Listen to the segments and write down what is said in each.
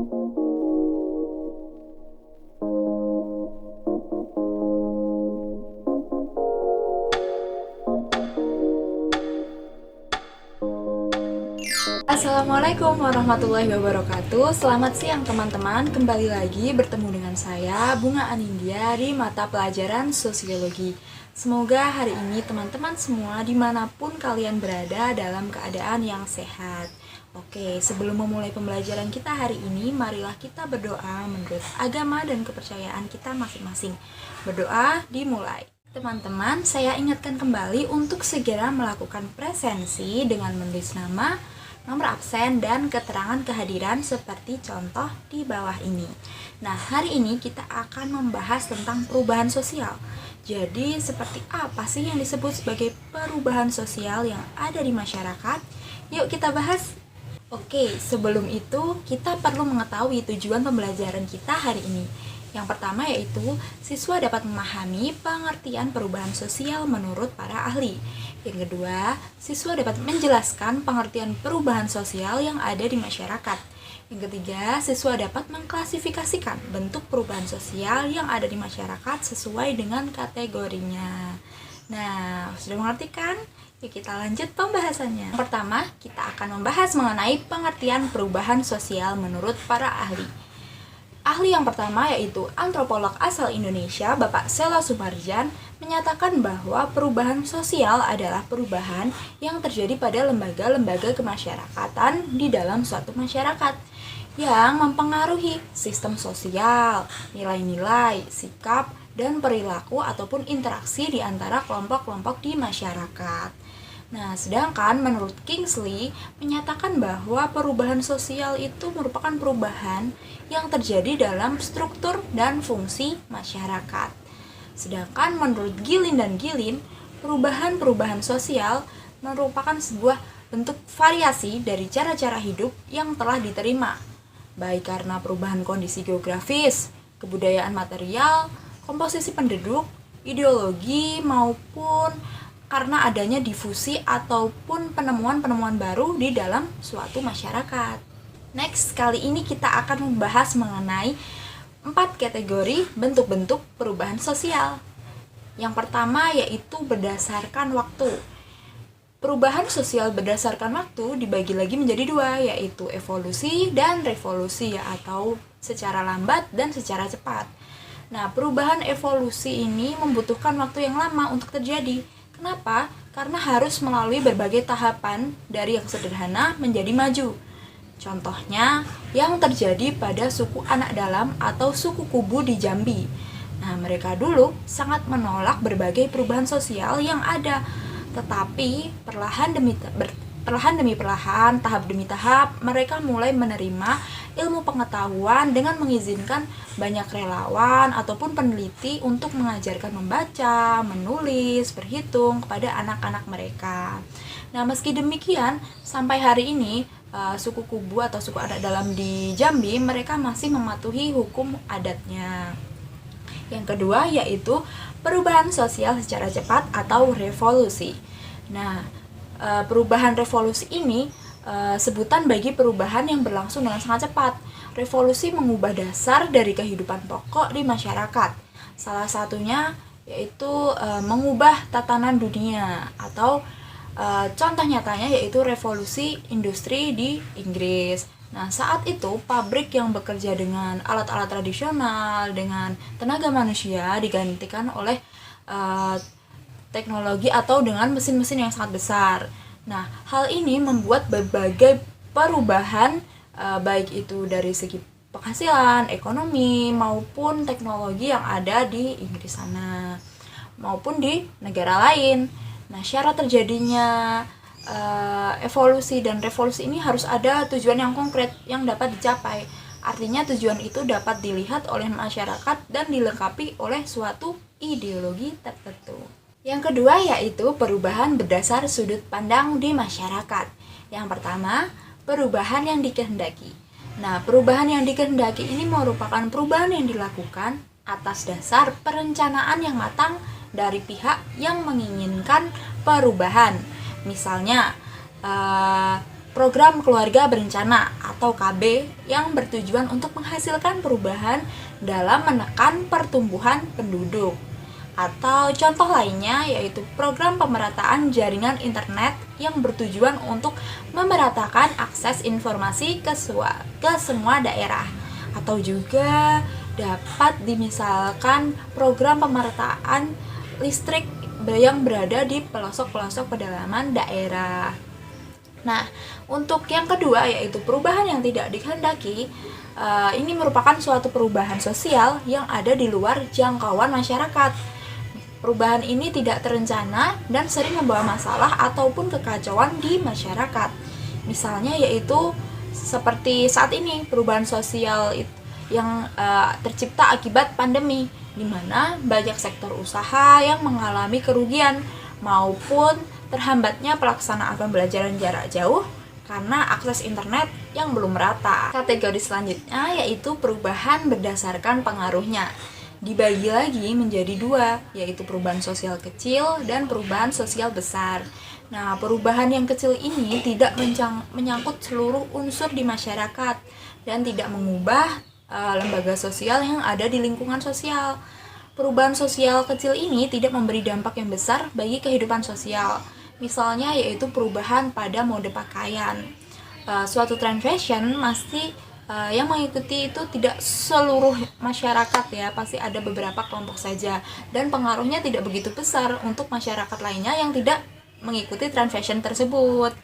Assalamualaikum warahmatullahi wabarakatuh. Selamat siang teman-teman. Kembali lagi bertemu dengan saya Bunga Anindya di mata pelajaran Sosiologi. Semoga hari ini teman-teman semua dimanapun kalian berada dalam keadaan yang sehat. Oke, sebelum memulai pembelajaran kita hari ini, marilah kita berdoa menurut agama dan kepercayaan kita masing-masing. Berdoa dimulai. Teman-teman, saya ingatkan kembali untuk segera melakukan presensi dengan menulis nama, nomor absen, dan keterangan kehadiran seperti contoh di bawah ini. Nah, hari ini kita akan membahas tentang perubahan sosial. Jadi, seperti apa sih yang disebut sebagai perubahan sosial yang ada di masyarakat? Yuk kita bahas. Oke, sebelum itu kita perlu mengetahui tujuan pembelajaran kita hari ini. Yang pertama yaitu siswa dapat memahami pengertian perubahan sosial menurut para ahli. Yang kedua, siswa dapat menjelaskan pengertian perubahan sosial yang ada di masyarakat. Yang ketiga, siswa dapat mengklasifikasikan bentuk perubahan sosial yang ada di masyarakat sesuai dengan kategorinya. Nah, sudah mengerti kan? Yuk kita lanjut pembahasannya. Yang pertama, kita akan membahas mengenai pengertian perubahan sosial menurut para ahli. Ahli yang pertama yaitu antropolog asal Indonesia, Bapak Sela Sumarjan, menyatakan bahwa perubahan sosial adalah perubahan yang terjadi pada lembaga-lembaga kemasyarakatan di dalam suatu masyarakat yang mempengaruhi sistem sosial, nilai-nilai, sikap, dan perilaku ataupun interaksi di antara kelompok-kelompok di masyarakat. Nah, sedangkan menurut Kingsley menyatakan bahwa perubahan sosial itu merupakan perubahan yang terjadi dalam struktur dan fungsi masyarakat. Sedangkan menurut Gilin dan Gilin, perubahan-perubahan sosial merupakan sebuah bentuk variasi dari cara-cara hidup yang telah diterima, baik karena perubahan kondisi geografis, kebudayaan material, komposisi penduduk, ideologi, maupun karena adanya difusi ataupun penemuan-penemuan baru di dalam suatu masyarakat. Next, kali ini kita akan membahas mengenai 4 kategori bentuk-bentuk perubahan sosial. Yang pertama yaitu berdasarkan waktu. Perubahan sosial berdasarkan waktu dibagi lagi menjadi 2, yaitu evolusi dan revolusi, atau secara lambat dan secara cepat. Nah, perubahan evolusi ini membutuhkan waktu yang lama untuk terjadi. Kenapa? Karena harus melalui berbagai tahapan dari yang sederhana menjadi maju. Contohnya, yang terjadi pada suku anak dalam atau suku Kubu di Jambi. Nah, mereka dulu sangat menolak berbagai perubahan sosial yang ada. Tetapi, perlahan demi perlahan, tahap demi tahap, mereka mulai menerima ilmu pengetahuan dengan mengizinkan banyak relawan ataupun peneliti untuk mengajarkan membaca, menulis, berhitung kepada anak-anak mereka. Nah, meski demikian, sampai hari ini suku Kubu atau suku anak dalam di Jambi, mereka masih mematuhi hukum adatnya. Yang kedua yaitu perubahan sosial secara cepat atau revolusi. Nah, perubahan revolusi ini sebutan bagi perubahan yang berlangsung dengan sangat cepat. Revolusi mengubah dasar dari kehidupan pokok di masyarakat. Salah satunya yaitu mengubah tatanan dunia, atau contoh nyatanya yaitu revolusi industri di Inggris. Nah, saat itu pabrik yang bekerja dengan alat-alat tradisional dengan tenaga manusia digantikan oleh teknologi atau dengan mesin-mesin yang sangat besar. Nah, hal ini membuat berbagai perubahan baik itu dari segi penghasilan, ekonomi, maupun teknologi yang ada di Inggris sana, maupun di negara lain. Nah, syarat terjadinya evolusi dan revolusi ini harus ada tujuan yang konkret yang dapat dicapai. Artinya tujuan itu dapat dilihat oleh masyarakat dan dilengkapi oleh suatu ideologi tertentu. Yang kedua yaitu perubahan berdasar sudut pandang di masyarakat. Yang pertama, perubahan yang dikehendaki. Nah, perubahan yang dikehendaki ini merupakan perubahan yang dilakukan atas dasar perencanaan yang matang dari pihak yang menginginkan perubahan. Misalnya, program keluarga berencana atau KB yang bertujuan untuk menghasilkan perubahan dalam menekan pertumbuhan penduduk. Atau contoh lainnya yaitu program pemerataan jaringan internet yang bertujuan untuk memeratakan akses informasi ke semua daerah. Atau juga dapat dimisalkan program pemerataan listrik yang berada di pelosok-pelosok pedalaman daerah. Nah, untuk yang kedua yaitu perubahan yang tidak dikehendaki, ini merupakan suatu perubahan sosial yang ada di luar jangkauan masyarakat. Perubahan ini tidak terencana dan sering membawa masalah ataupun kekacauan di masyarakat. Misalnya yaitu seperti saat ini perubahan sosial yang tercipta akibat pandemi, di mana banyak sektor usaha yang mengalami kerugian maupun terhambatnya pelaksanaan pembelajaran jarak jauh karena akses internet yang belum merata. Kategori selanjutnya yaitu perubahan berdasarkan pengaruhnya. Dibagi lagi menjadi dua, yaitu perubahan sosial kecil dan perubahan sosial besar. Nah, perubahan yang kecil ini tidak menyangkut seluruh unsur di masyarakat dan tidak mengubah lembaga sosial yang ada di lingkungan sosial. Perubahan sosial kecil ini tidak memberi dampak yang besar bagi kehidupan sosial. Misalnya yaitu perubahan pada mode pakaian. Suatu tren fashion masih yang mengikuti itu tidak seluruh masyarakat ya, pasti ada beberapa kelompok saja dan pengaruhnya tidak begitu besar untuk masyarakat lainnya yang tidak mengikuti tren fashion tersebut.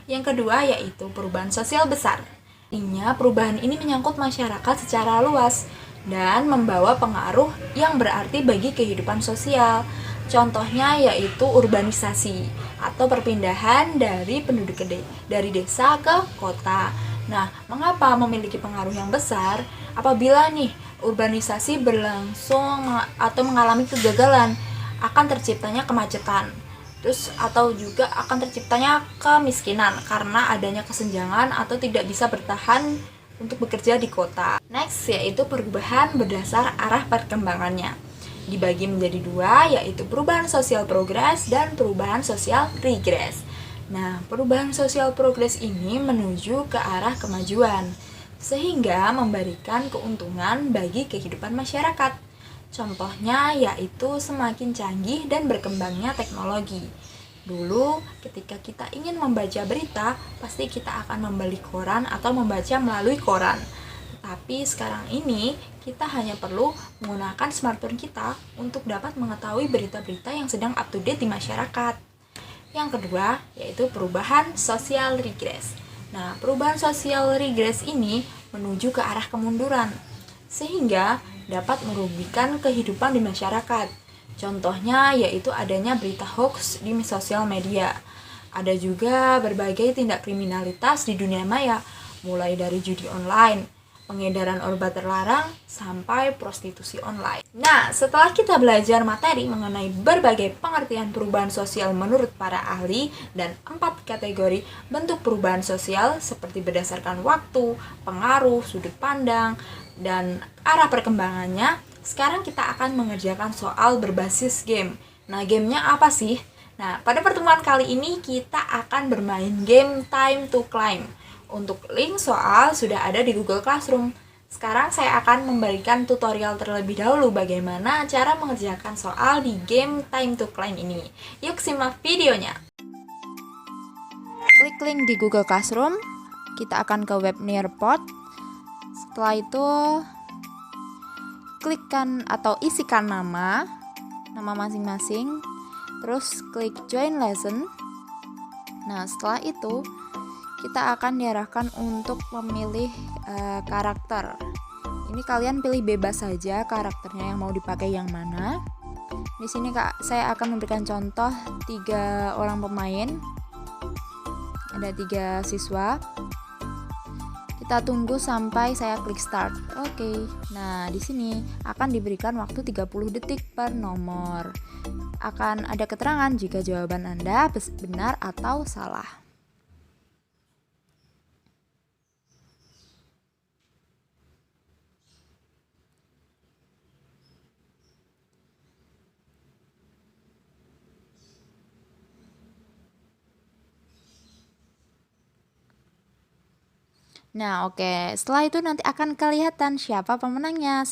Yang kedua yaitu perubahan sosial besar. Artinya perubahan ini menyangkut masyarakat secara luas dan membawa pengaruh yang berarti bagi kehidupan sosial. Contohnya yaitu urbanisasi atau perpindahan dari penduduk dari desa ke kota. Nah, mengapa memiliki pengaruh yang besar? Apabila nih urbanisasi berlangsung atau mengalami kegagalan, akan terciptanya kemacetan. Terus atau juga akan terciptanya kemiskinan karena adanya kesenjangan atau tidak bisa bertahan untuk bekerja di kota. Next yaitu perubahan berdasar arah perkembangannya. Dibagi menjadi dua, yaitu perubahan sosial progres dan perubahan sosial regres. Nah, perubahan sosial progres ini menuju ke arah kemajuan, sehingga memberikan keuntungan bagi kehidupan masyarakat. Contohnya yaitu semakin canggih dan berkembangnya teknologi. Dulu, ketika kita ingin membaca berita, pasti kita akan membeli koran atau membaca melalui koran. Tapi sekarang ini kita hanya perlu menggunakan smartphone kita untuk dapat mengetahui berita-berita yang sedang up to date di masyarakat. Yang kedua yaitu perubahan sosial regres. Nah, perubahan sosial regres ini menuju ke arah kemunduran sehingga dapat merugikan kehidupan di masyarakat. Contohnya yaitu adanya berita hoax di sosial media. Ada juga berbagai tindak kriminalitas di dunia maya, mulai dari judi online, pengedaran obat terlarang, sampai prostitusi online. Nah, setelah kita belajar materi mengenai berbagai pengertian perubahan sosial menurut para ahli dan 4 kategori bentuk perubahan sosial seperti berdasarkan waktu, pengaruh, sudut pandang, dan arah perkembangannya, sekarang kita akan mengerjakan soal berbasis game. Nah, gamenya apa sih? Nah, pada pertemuan kali ini kita akan bermain game Time to Climb. Untuk link soal sudah ada di Google Classroom. Sekarang saya akan memberikan tutorial terlebih dahulu bagaimana cara mengerjakan soal di game Time to Climb ini. Yuk simak videonya. Klik link di Google Classroom. Kita akan ke web Nearpod. Setelah itu klikkan atau isikan nama masing-masing. Terus klik Join Lesson. Nah, setelah itu kita akan diarahkan untuk memilih karakter. Ini kalian pilih bebas saja karakternya yang mau dipakai yang mana. Di sini saya akan memberikan contoh 3 orang pemain. Ada 3 siswa. Kita tunggu sampai saya klik start. Oke. Nah, di sini akan diberikan waktu 30 detik per nomor. Akan ada keterangan jika jawaban Anda benar atau salah. Nah, oke. Setelah itu nanti akan kelihatan siapa pemenangnya.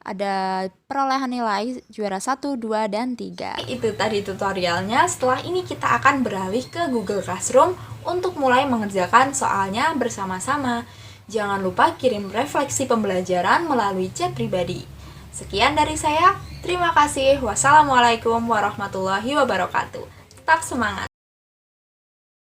Ada perolehan nilai juara 1, 2, dan 3. Itu tadi tutorialnya. Setelah ini kita akan beralih ke Google Classroom untuk mulai mengerjakan soalnya bersama-sama. Jangan lupa kirim refleksi pembelajaran melalui chat pribadi. Sekian dari saya. Terima kasih. Wassalamualaikum warahmatullahi wabarakatuh. Tetap semangat.